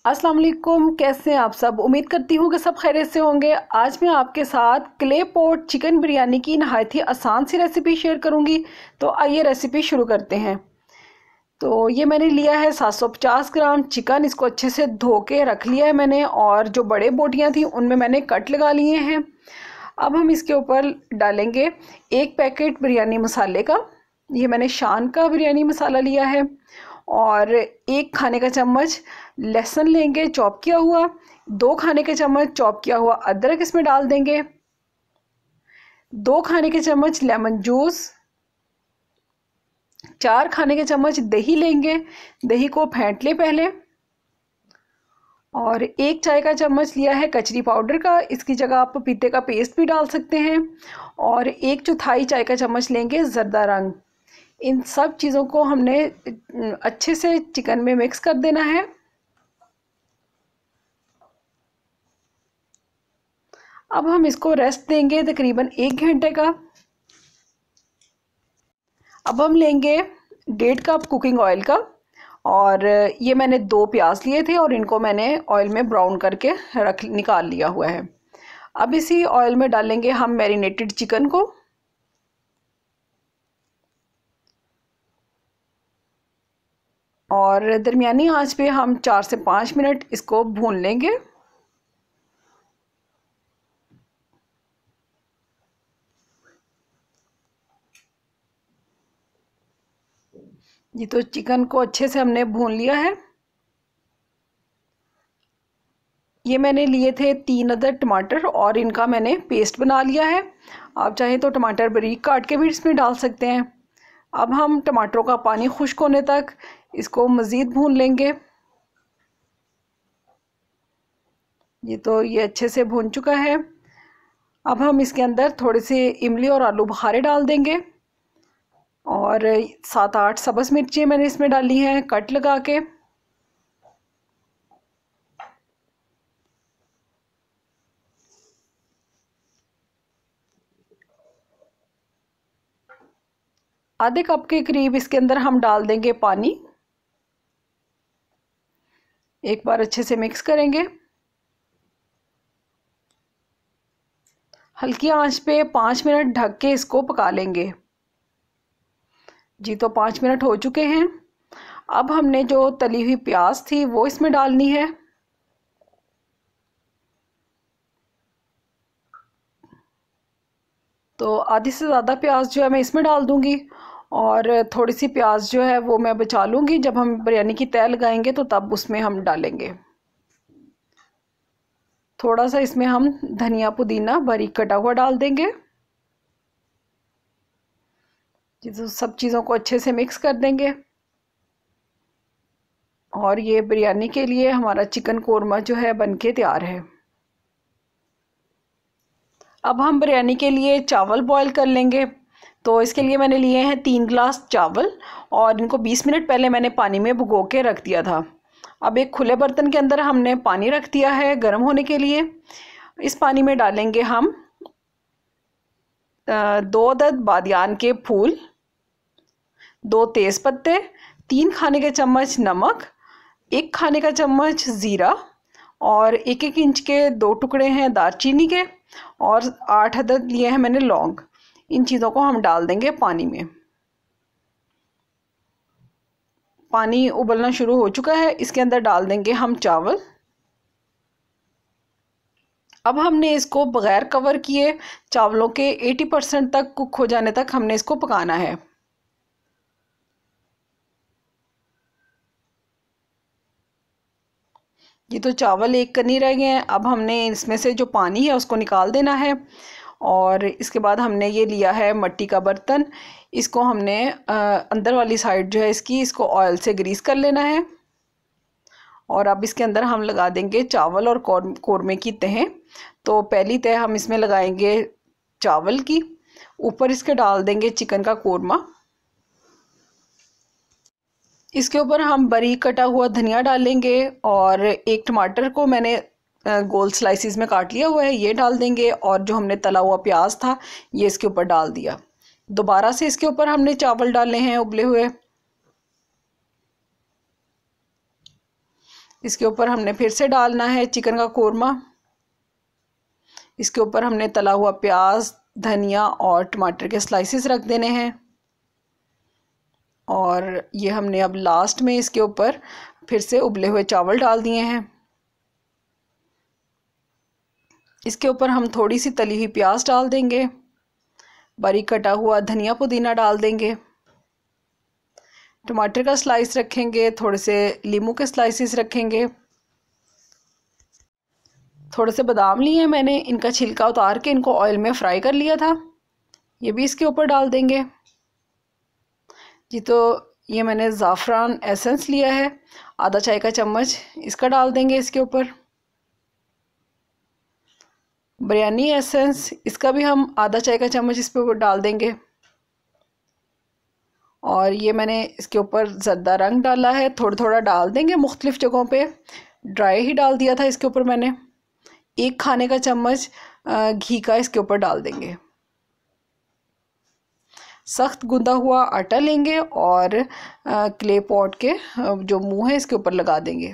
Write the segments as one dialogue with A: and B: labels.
A: अस्सलाम वालेकुम। कैसे हैं आप सब? उम्मीद करती हूँ कि सब खैरियत से होंगे। आज मैं आपके साथ क्ले पॉट चिकन बिरयानी की नहायत ही आसान सी रेसिपी शेयर करूँगी। तो आइए रेसिपी शुरू करते हैं। तो ये मैंने लिया है 750 ग्राम चिकन। इसको अच्छे से धो के रख लिया है मैंने, और जो बड़े बोटियाँ थी उनमें मैंने कट लगा लिए हैं। अब हम इसके ऊपर डालेंगे 1 पैकेट बिरयानी मसाले का। ये मैंने शान का बिरयानी मसाला लिया है। और 1 खाने का चम्मच लहसुन लेंगे चॉप किया हुआ। 2 खाने के चम्मच चॉप किया हुआ अदरक इसमें डाल देंगे। 2 खाने के चम्मच लेमन जूस। 4 खाने के चम्मच दही लेंगे, दही को फेंट लें पहले। और 1 चाय का चम्मच लिया है कचरी पाउडर का, इसकी जगह आप पपीते का पेस्ट भी डाल सकते हैं। और 1 चौथाई चाय का चम्मच लेंगे ज़रदा रंग। इन सब चीज़ों को हमने अच्छे से चिकन में मिक्स कर देना है। अब हम इसको रेस्ट देंगे तकरीबन 1 घंटे का। अब हम लेंगे 1.5 कप कुकिंग ऑयल का, और ये मैंने 2 प्याज लिए थे और इनको मैंने ऑयल में ब्राउन करके निकाल लिया हुआ है। अब इसी ऑयल में डालेंगे हम मैरिनेटेड चिकन को। और दरमियानी आंच पे हम 4 से 5 मिनट इसको भून लेंगे। ये तो चिकन को अच्छे से हमने भून लिया है। ये मैंने लिए थे 3 अदद टमाटर और इनका मैंने पेस्ट बना लिया है। आप चाहें तो टमाटर बारीक काट के भी इसमें डाल सकते हैं। अब हम टमाटरों का पानी खुश्क होने तक इसको मज़ीद भून लेंगे। ये अच्छे से भून चुका है। अब हम इसके अंदर थोड़े से इमली और आलू बुखारे डाल देंगे। और 7-8 सब्ज़ मिर्ची मैंने इसमें डाली हैं कट लगा के। आधे कप के करीब इसके अंदर हम डाल देंगे पानी। एक बार अच्छे से मिक्स करेंगे। हल्की आंच पे 5 मिनट ढक के इसको पका लेंगे। जी तो 5 मिनट हो चुके हैं। अब हमने जो तली हुई प्याज थी वो इसमें डालनी है। तो आधी से ज़्यादा प्याज जो है मैं इसमें डाल दूंगी, और थोड़ी सी प्याज जो है वो मैं बचा लूँगी। जब हम बिरयानी की तह लगाएंगे तो तब उसमें हम डालेंगे। थोड़ा सा इसमें हम धनिया पुदीना बारीक कटा हुआ डाल देंगे। तो सब चीज़ों को अच्छे से मिक्स कर देंगे। और ये बिरयानी के लिए हमारा चिकन कोरमा जो है बनके तैयार है। अब हम बिरयानी के लिए चावल बॉईल कर लेंगे। तो इसके लिए मैंने लिए हैं 3 गिलास चावल, और इनको 20 मिनट पहले मैंने पानी में भिगो के रख दिया था। अब एक खुले बर्तन के अंदर हमने पानी रख दिया है गर्म होने के लिए। इस पानी में डालेंगे हम 2 अदद बादियान के फूल, 2 तेज़ पत्ते, 3 खाने के चम्मच नमक, 1 खाने का चम्मच ज़ीरा, और 1-1 इंच के 2 टुकड़े हैं दालचीनी के, और 8 अदद लिए हैं मैंने लौंग। इन चीज़ों को हम डाल देंगे पानी में। पानी उबलना शुरू हो चुका है, इसके अंदर डाल देंगे हम चावल। अब हमने इसको बगैर कवर किए चावलों के 80% तक कुक हो जाने तक हमने इसको पकाना है। ये तो चावल एक करनी रह गए हैं। अब हमने इसमें से जो पानी है उसको निकाल देना है। और इसके बाद हमने ये लिया है मिट्टी का बर्तन। इसको हमने अंदर वाली साइड जो है इसको ऑयल से ग्रीस कर लेना है। और अब इसके अंदर हम लगा देंगे चावल और कोरमे की तहें। तो पहली तह हम इसमें लगाएंगे चावल की, ऊपर इसके डाल देंगे चिकन का कोरमा। इसके ऊपर हम बारीक कटा हुआ धनिया डालेंगे, और 1 टमाटर को मैंने गोल स्लाइसिस में काट लिया हुआ है ये डाल देंगे। और जो हमने तला हुआ प्याज था ये इसके ऊपर डाल दिया। दोबारा से इसके ऊपर हमने चावल डालने हैं उबले हुए। इसके ऊपर हमने फिर से डालना है चिकन का कोरमा। इसके ऊपर हमने तला हुआ प्याज, धनिया और टमाटर के स्लाइसेस रख देने हैं। और ये हमने अब लास्ट में इसके ऊपर फिर से उबले हुए चावल डाल दिए हैं। इसके ऊपर हम थोड़ी सी तली हुई प्याज डाल देंगे, बारीक कटा हुआ धनिया पुदीना डाल देंगे, टमाटर का स्लाइस रखेंगे, थोड़े से नींबू के स्लाइसेस रखेंगे, थोड़े से बादाम लिए हैं मैंने, इनका छिलका उतार के इनको ऑयल में फ्राई कर लिया था, ये भी इसके ऊपर डाल देंगे जी। तो ये मैंने ज़ाफ़रान एसेंस लिया है, आधा चाय का चम्मच इसका डाल देंगे इसके ऊपर। बिरयानी एसेंस, इसका भी हम आधा चाय का चम्मच इस पे डाल देंगे। और ये मैंने इसके ऊपर ज़र्दा रंग डाला है, थोड़ा थोड़ा डाल देंगे मुख्तलिफ़ जगहों पे, ड्राई ही डाल दिया था इसके ऊपर मैंने। 1 खाने का चम्मच घी का इसके ऊपर डाल देंगे। सख्त गूंदा हुआ आटा लेंगे और क्ले पॉट के जो मुंह है इसके ऊपर लगा देंगे।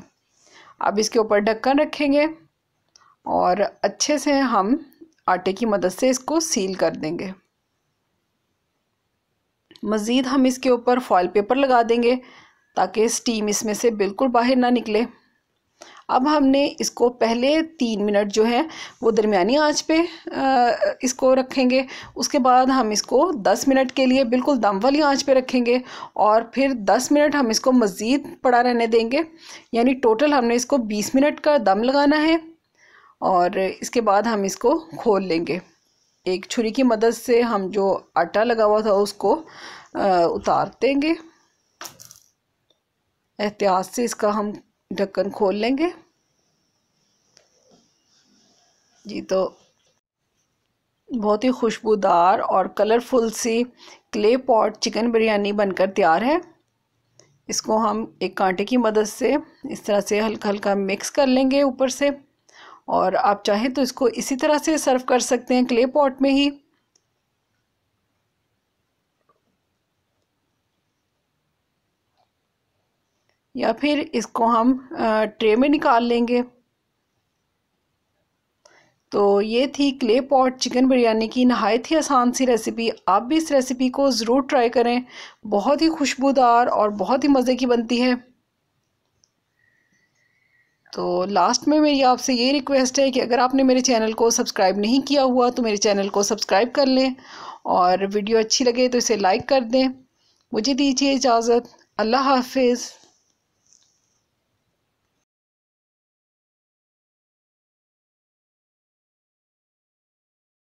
A: अब इसके ऊपर ढक्कन रखेंगे और अच्छे से हम आटे की मदद से इसको सील कर देंगे। मज़ीद हम इसके ऊपर फॉइल पेपर लगा देंगे ताकि स्टीम इसमें से बिल्कुल बाहर ना निकले। अब हमने इसको पहले 3 मिनट जो है वो दरमियानी आंच पे इसको रखेंगे। उसके बाद हम इसको 10 मिनट के लिए बिल्कुल दम वाली आंच पे रखेंगे और फिर 10 मिनट हम इसको मज़ीद पड़ा रहने देंगे। यानी टोटल हमने इसको 20 मिनट का दम लगाना है। और इसके बाद हम इसको खोल लेंगे। एक छुरी की मदद से हम जो आटा लगा हुआ था उसको उतार देंगे। एहतियात से इसका हम ढक्कन खोल लेंगे जी। तो बहुत ही खुशबूदार और कलरफुल सी क्ले पॉट चिकन बिरयानी बनकर तैयार है। इसको हम एक कांटे की मदद से इस तरह से हल्का हल्का मिक्स कर लेंगे ऊपर से। और आप चाहें तो इसको इसी तरह से सर्व कर सकते हैं क्ले पॉट में ही। या फिर इसको हम ट्रे में निकाल लेंगे। तो ये थी क्ले पॉट चिकन बिरयानी की नहायत ही आसान सी रेसिपी। आप भी इस रेसिपी को ज़रूर ट्राई करें, बहुत ही खुशबूदार और बहुत ही मज़े की बनती है। तो लास्ट में मेरी आपसे ये रिक्वेस्ट है कि अगर आपने मेरे चैनल को सब्सक्राइब नहीं किया हुआ तो मेरे चैनल को सब्सक्राइब कर लें और वीडियो अच्छी लगे तो इसे लाइक कर दें। मुझे दीजिए इजाज़त। अल्लाह हाफिज़।